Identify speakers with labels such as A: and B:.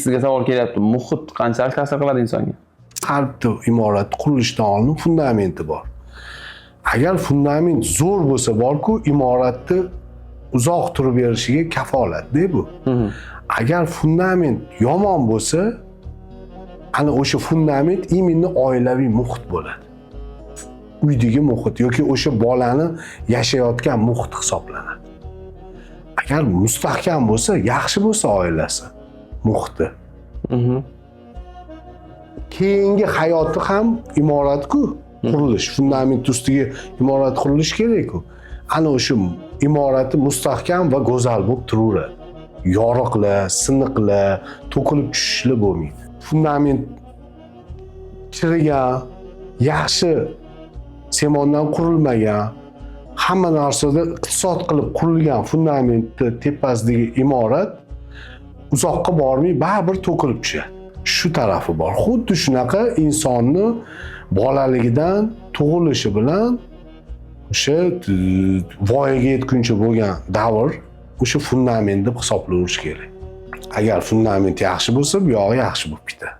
A: Sizga savol kelyapti. Muhit qanchalik ta'sir qiladi insonga?
B: Har bitta imorat qurilishdan oldin fundamenti bor. Agar fundament zo'r bo'lsa borku, imoratni uzoq turib berishiga kafolatda bu. Agar fundament yomon bo'lsa, ana o'sha fundament imенно oilaviy muhit bo'ladi. Uydagi muhit yoki o'sha bolani yashayotgan muhit hisoblanadi. Agar mustahkam bo'lsa, yaxshi bo'lsa oilasi, muhiti. Keyingi hayoti ham imorat-ku, qurilish, fundament ustiga imorat qurilishi kerak-ku. Ana o'sha imorati mustahkam va go'zal bo'lib turaveradi. Yoriqlar, siniqlar, to'kilib tushishlar bo'lmaydi. Fundament chirigan, yaxshi semondan qurilmagan, hamma narsada iqtisod qilib qurilgan fundamentni tepasidagi imorat uzoqqa bormay baribir to'kilib tushadi. Shu tarafi bor. Xuddi shunaqa insonni bolaligidan tug'ilishi bilan o'sha voyaga yetguncha bo'lgan davr o'sha fundament deb hisoblaverish kerak. Agar fundament yaxshi bo'lsa, bu yog'i yaxshi bo'lib ketadi.